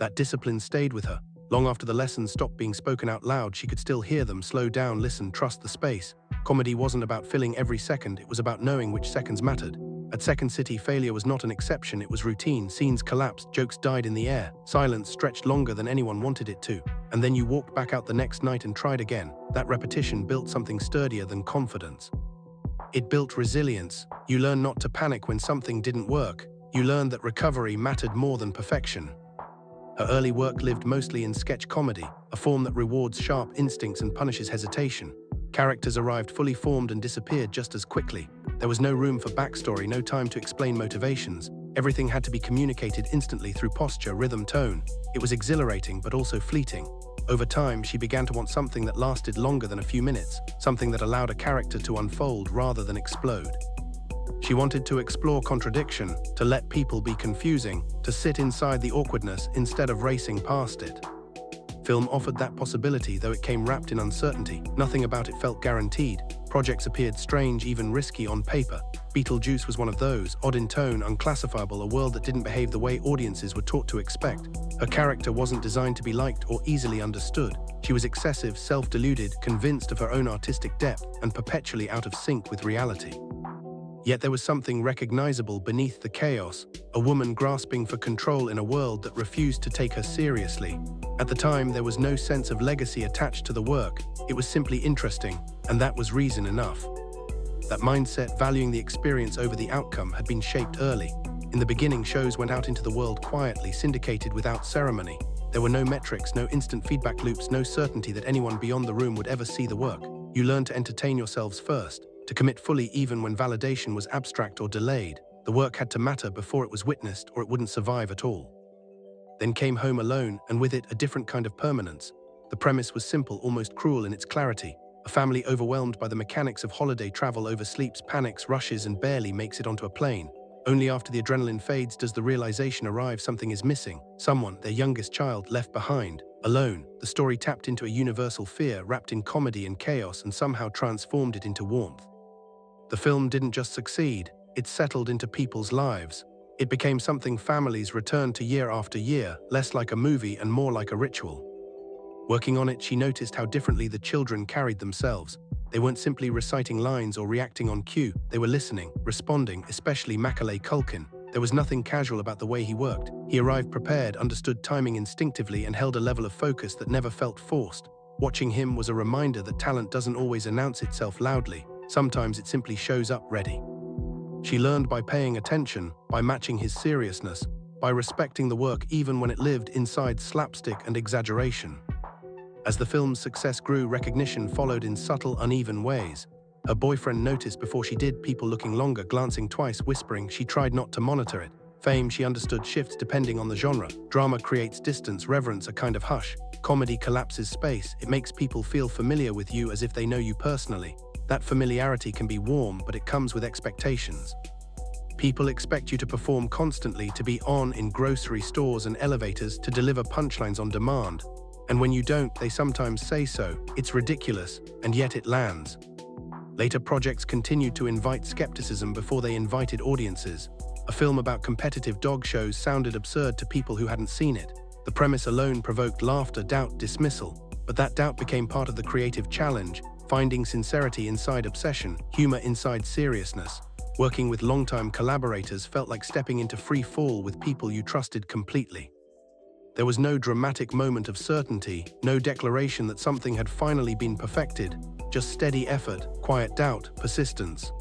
That discipline stayed with her. Long after the lessons stopped being spoken out loud, she could still hear them. Slow down, listen, trust the space. Comedy wasn't about filling every second, it was about knowing which seconds mattered. At Second City, failure was not an exception, it was routine. Scenes collapsed, jokes died in the air, silence stretched longer than anyone wanted it to. And then you walked back out the next night and tried again. That repetition built something sturdier than confidence. It built resilience. You learned not to panic when something didn't work. You learned that recovery mattered more than perfection. Her early work lived mostly in sketch comedy, a form that rewards sharp instincts and punishes hesitation. Characters arrived fully formed and disappeared just as quickly. There was no room for backstory, no time to explain motivations. Everything had to be communicated instantly through posture, rhythm, tone. It was exhilarating, but also fleeting. Over time, she began to want something that lasted longer than a few minutes, something that allowed a character to unfold rather than explode. She wanted to explore contradiction, to let people be confusing, to sit inside the awkwardness instead of racing past it. Film offered that possibility, though it came wrapped in uncertainty. Nothing about it felt guaranteed. Projects appeared strange, even risky on paper. Beetlejuice was one of those, odd in tone, unclassifiable, a world that didn't behave the way audiences were taught to expect. Her character wasn't designed to be liked or easily understood. She was excessive, self-deluded, convinced of her own artistic depth, and perpetually out of sync with reality. Yet there was something recognizable beneath the chaos, a woman grasping for control in a world that refused to take her seriously. At the time, there was no sense of legacy attached to the work. It was simply interesting, and that was reason enough. That mindset, valuing the experience over the outcome, had been shaped early. In the beginning, shows went out into the world quietly, syndicated without ceremony. There were no metrics, no instant feedback loops, no certainty that anyone beyond the room would ever see the work. You learned to entertain yourselves first, to commit fully even when validation was abstract or delayed. The work had to matter before it was witnessed, or it wouldn't survive at all. Then came Home Alone, and with it a different kind of permanence. The premise was simple, almost cruel in its clarity. A family overwhelmed by the mechanics of holiday travel oversleeps, panics, rushes, and barely makes it onto a plane. Only after the adrenaline fades does the realization arrive something is missing. Someone, their youngest child, left behind. Alone, the story tapped into a universal fear wrapped in comedy and chaos and somehow transformed it into warmth. The film didn't just succeed, it settled into people's lives. It became something families returned to year after year, less like a movie and more like a ritual. Working on it, she noticed how differently the children carried themselves. They weren't simply reciting lines or reacting on cue, they were listening, responding, especially Macaulay Culkin. There was nothing casual about the way he worked. He arrived prepared, understood timing instinctively, and held a level of focus that never felt forced. Watching him was a reminder that talent doesn't always announce itself loudly. Sometimes it simply shows up ready. She learned by paying attention, by matching his seriousness, by respecting the work even when it lived inside slapstick and exaggeration. As the film's success grew, recognition followed in subtle, uneven ways. Her boyfriend noticed before she did, people looking longer, glancing twice, whispering. She tried not to monitor it. Fame, she understood, shifts depending on the genre. Drama creates distance, reverence, a kind of hush. Comedy collapses space. It makes people feel familiar with you as if they know you personally. That familiarity can be warm, but it comes with expectations. People expect you to perform constantly, to be on in grocery stores and elevators, to deliver punchlines on demand. And when you don't, they sometimes say so. It's ridiculous, and yet it lands. Later projects continued to invite skepticism before they invited audiences. A film about competitive dog shows sounded absurd to people who hadn't seen it. The premise alone provoked laughter, doubt, dismissal. But that doubt became part of the creative challenge, finding sincerity inside obsession, humor inside seriousness. Working with longtime collaborators felt like stepping into free fall with people you trusted completely. There was no dramatic moment of certainty, no declaration that something had finally been perfected, just steady effort, quiet doubt, persistence.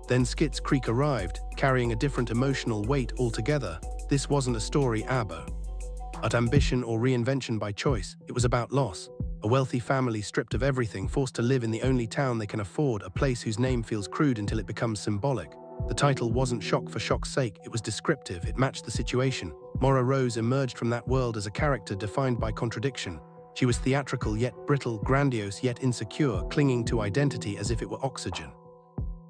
Then Schitt's Creek arrived, carrying a different emotional weight altogether. This wasn't a story about ambition or reinvention by choice, it was about loss. A wealthy family stripped of everything, forced to live in the only town they can afford, a place whose name feels crude until it becomes symbolic. The title wasn't shock for shock's sake, it was descriptive, it matched the situation. Maura Rose emerged from that world as a character defined by contradiction. She was theatrical yet brittle, grandiose yet insecure, clinging to identity as if it were oxygen.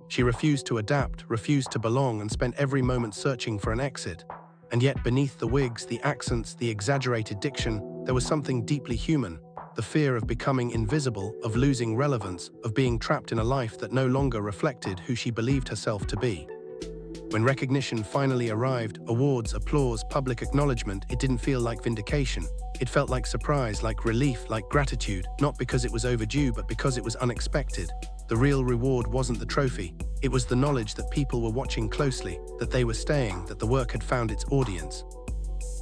She refused to adapt, refused to belong, and spent every moment searching for an exit. And yet beneath the wigs, the accents, the exaggerated diction, there was something deeply human. The fear of becoming invisible, of losing relevance, of being trapped in a life that no longer reflected who she believed herself to be. When recognition finally arrived, awards, applause, public acknowledgement, it didn't feel like vindication. It felt like surprise, like relief, like gratitude, not because it was overdue, but because it was unexpected. The real reward wasn't the trophy. It was the knowledge that people were watching closely, that they were staying, that the work had found its audience.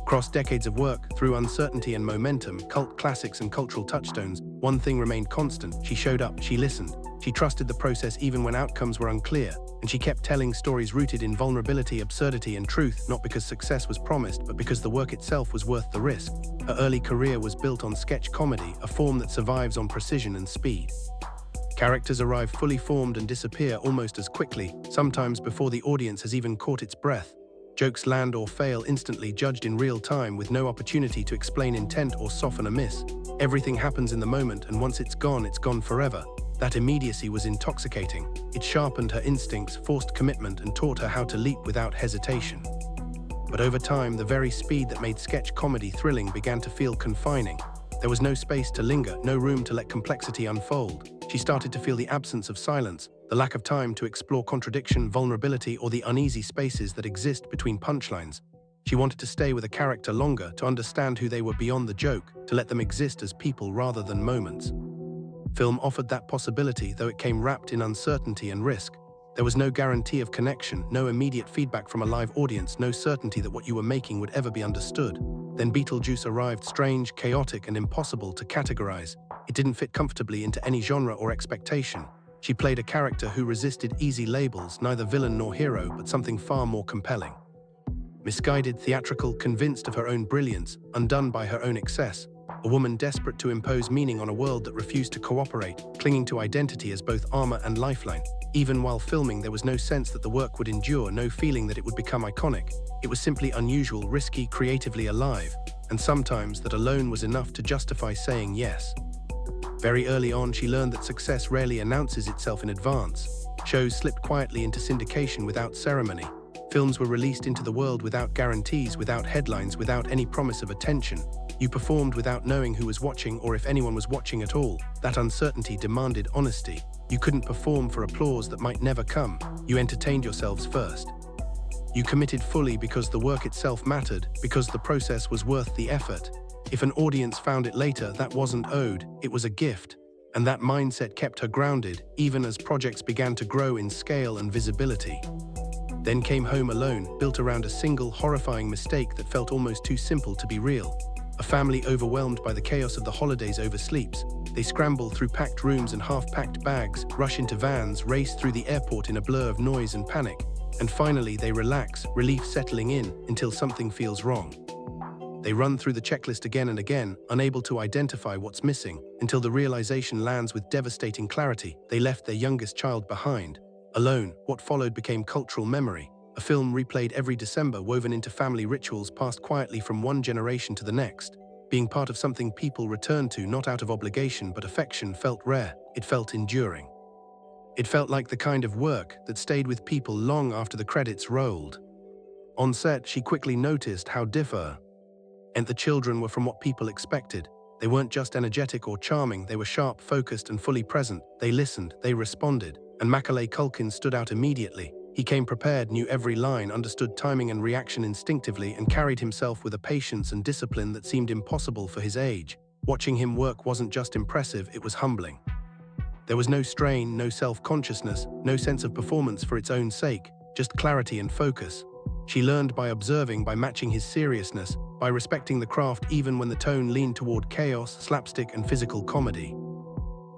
Across decades of work, through uncertainty and momentum, cult classics and cultural touchstones, one thing remained constant. She showed up, she listened, she trusted the process even when outcomes were unclear, and she kept telling stories rooted in vulnerability, absurdity, and truth, not because success was promised, but because the work itself was worth the risk. Her early career was built on sketch comedy, a form that survives on precision and speed. Characters arrive fully formed and disappear almost as quickly, sometimes before the audience has even caught its breath. Jokes land or fail instantly, judged in real time, with no opportunity to explain intent or soften a miss. Everything happens in the moment, and once it's gone forever. That immediacy was intoxicating. It sharpened her instincts, forced commitment, and taught her how to leap without hesitation. But over time, the very speed that made sketch comedy thrilling began to feel confining. There was no space to linger, no room to let complexity unfold. She started to feel the absence of silence, the lack of time to explore contradiction, vulnerability, or the uneasy spaces that exist between punchlines. She wanted to stay with a character longer, to understand who they were beyond the joke, to let them exist as people rather than moments. Film offered that possibility, though it came wrapped in uncertainty and risk. There was no guarantee of connection, no immediate feedback from a live audience, no certainty that what you were making would ever be understood. Then Beetlejuice arrived, strange, chaotic, and impossible to categorize. It didn't fit comfortably into any genre or expectation. She played a character who resisted easy labels, neither villain nor hero, but something far more compelling. Misguided, theatrical, convinced of her own brilliance, undone by her own excess. A woman desperate to impose meaning on a world that refused to cooperate, clinging to identity as both armor and lifeline. Even while filming, there was no sense that the work would endure, no feeling that it would become iconic. It was simply unusual, risky, creatively alive, and sometimes that alone was enough to justify saying yes. Very early on, she learned that success rarely announces itself in advance. Shows slipped quietly into syndication without ceremony. Films were released into the world without guarantees, without headlines, without any promise of attention. You performed without knowing who was watching or if anyone was watching at all. That uncertainty demanded honesty. You couldn't perform for applause that might never come. You entertained yourselves first. You committed fully because the work itself mattered, because the process was worth the effort. If an audience found it later, that wasn't owed, it was a gift. And that mindset kept her grounded, even as projects began to grow in scale and visibility. Then came Home Alone, built around a single, horrifying mistake that felt almost too simple to be real. A family overwhelmed by the chaos of the holidays oversleeps. They scramble through packed rooms and half-packed bags, rush into vans, race through the airport in a blur of noise and panic. And finally, they relax, relief settling in, until something feels wrong. They run through the checklist again and again, unable to identify what's missing, until the realization lands with devastating clarity. They left their youngest child behind. Alone, what followed became cultural memory. A film replayed every December, woven into family rituals, passed quietly from one generation to the next. Being part of something people returned to, not out of obligation but affection, felt rare. It felt enduring. It felt like the kind of work that stayed with people long after the credits rolled. On set, she quickly noticed how different the children were from what people expected. They weren't just energetic or charming, they were sharp, focused, and fully present. They listened, they responded. And Macaulay Culkin stood out immediately. He came prepared, knew every line, understood timing and reaction instinctively, and carried himself with a patience and discipline that seemed impossible for his age. Watching him work wasn't just impressive, it was humbling. There was no strain, no self-consciousness, no sense of performance for its own sake, just clarity and focus. She learned by observing, by matching his seriousness, by respecting the craft even when the tone leaned toward chaos, slapstick, and physical comedy.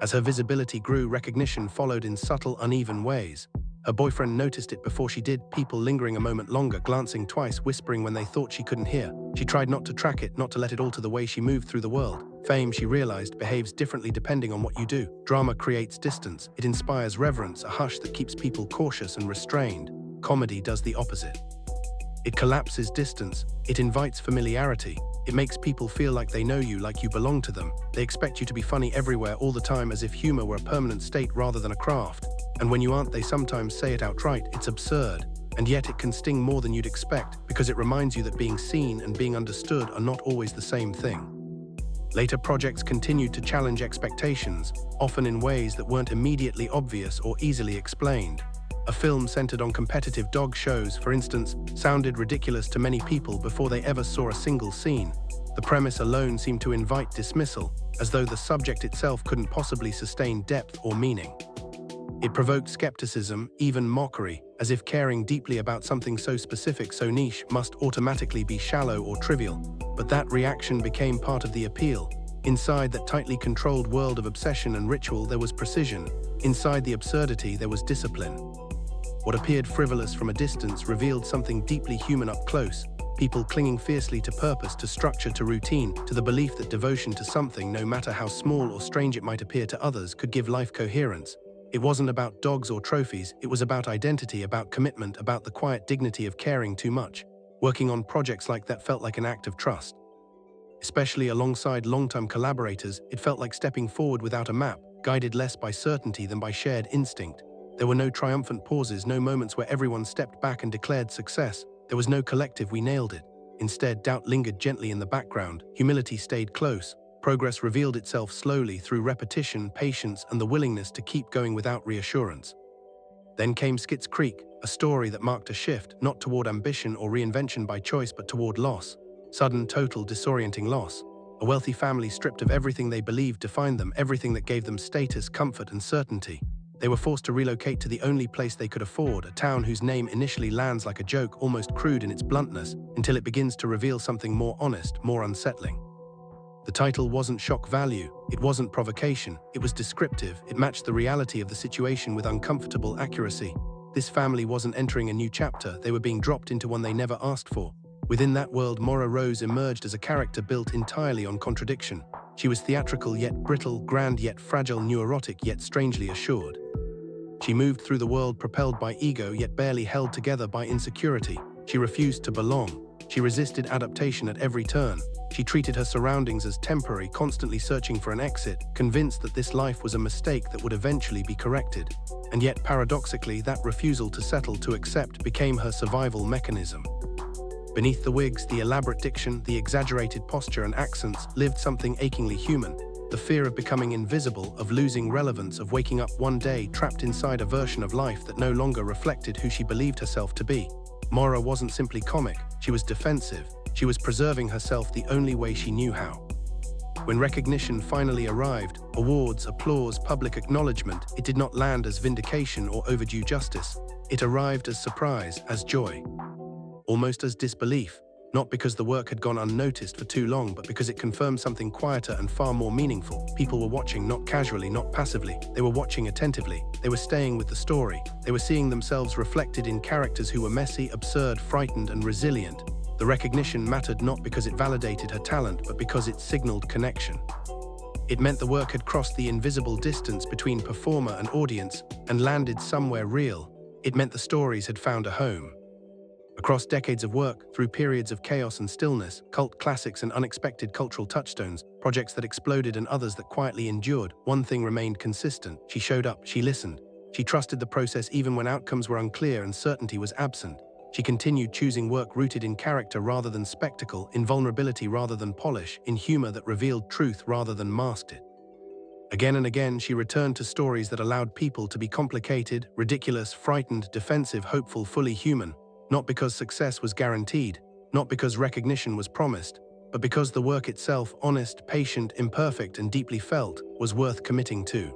As her visibility grew, recognition followed in subtle, uneven ways. Her boyfriend noticed it before she did, people lingering a moment longer, glancing twice, whispering when they thought she couldn't hear. She tried not to track it, not to let it alter the way she moved through the world. Fame, she realized, behaves differently depending on what you do. Drama creates distance. It inspires reverence, a hush that keeps people cautious and restrained. Comedy does the opposite. It collapses distance. It invites familiarity. It makes people feel like they know you, like you belong to them. They expect you to be funny everywhere all the time, as if humor were a permanent state rather than a craft. And when you aren't, they sometimes say it outright. It's absurd. And yet it can sting more than you'd expect, because it reminds you that being seen and being understood are not always the same thing. Later projects continued to challenge expectations, often in ways that weren't immediately obvious or easily explained. A film centered on competitive dog shows, for instance, sounded ridiculous to many people before they ever saw a single scene. The premise alone seemed to invite dismissal, as though the subject itself couldn't possibly sustain depth or meaning. It provoked skepticism, even mockery, as if caring deeply about something so specific, so niche, must automatically be shallow or trivial. But that reaction became part of the appeal. Inside that tightly controlled world of obsession and ritual, there was precision. Inside the absurdity, there was discipline. What appeared frivolous from a distance revealed something deeply human up close. People clinging fiercely to purpose, to structure, to routine, to the belief that devotion to something, no matter how small or strange it might appear to others, could give life coherence. It wasn't about dogs or trophies, it was about identity, about commitment, about the quiet dignity of caring too much. Working on projects like that felt like an act of trust. Especially alongside long-term collaborators, it felt like stepping forward without a map, guided less by certainty than by shared instinct. There were no triumphant pauses, no moments where everyone stepped back and declared success. There was no collective "we nailed it." Instead, doubt lingered gently in the background, humility stayed close. Progress revealed itself slowly through repetition, patience, and the willingness to keep going without reassurance. Then came Schitt's Creek, a story that marked a shift, not toward ambition or reinvention by choice, but toward loss. Sudden, total, disorienting loss. A wealthy family stripped of everything they believed defined them, everything that gave them status, comfort, and certainty. They were forced to relocate to the only place they could afford, a town whose name initially lands like a joke, almost crude in its bluntness, until it begins to reveal something more honest, more unsettling. The title wasn't shock value, it wasn't provocation, it was descriptive. It matched the reality of the situation with uncomfortable accuracy. This family wasn't entering a new chapter, they were being dropped into one they never asked for. Within that world, Maura Rose emerged as a character built entirely on contradiction. She was theatrical yet brittle, grand yet fragile, neurotic yet strangely assured. She moved through the world propelled by ego yet barely held together by insecurity. She refused to belong. She resisted adaptation at every turn. She treated her surroundings as temporary, constantly searching for an exit, convinced that this life was a mistake that would eventually be corrected. And yet, paradoxically, that refusal to settle, to accept, became her survival mechanism. Beneath the wigs, the elaborate diction, the exaggerated posture and accents lived something achingly human. The fear of becoming invisible, of losing relevance, of waking up one day trapped inside a version of life that no longer reflected who she believed herself to be. Maura wasn't simply comic, she was defensive. She was preserving herself the only way she knew how. When recognition finally arrived, awards, applause, public acknowledgement, it did not land as vindication or overdue justice. It arrived as surprise, as joy. Almost as disbelief, not because the work had gone unnoticed for too long, but because it confirmed something quieter and far more meaningful. People were watching, not casually, not passively. They were watching attentively. They were staying with the story. They were seeing themselves reflected in characters who were messy, absurd, frightened, and resilient. The recognition mattered not because it validated her talent, but because it signaled connection. It meant the work had crossed the invisible distance between performer and audience and landed somewhere real. It meant the stories had found a home. Across decades of work, through periods of chaos and stillness, cult classics and unexpected cultural touchstones, projects that exploded and others that quietly endured, one thing remained consistent. She showed up, she listened. She trusted the process even when outcomes were unclear and certainty was absent. She continued choosing work rooted in character rather than spectacle, in vulnerability rather than polish, in humor that revealed truth rather than masked it. Again and again, she returned to stories that allowed people to be complicated, ridiculous, frightened, defensive, hopeful, fully human. Not because success was guaranteed, not because recognition was promised, but because the work itself, honest, patient, imperfect, and deeply felt, was worth committing to.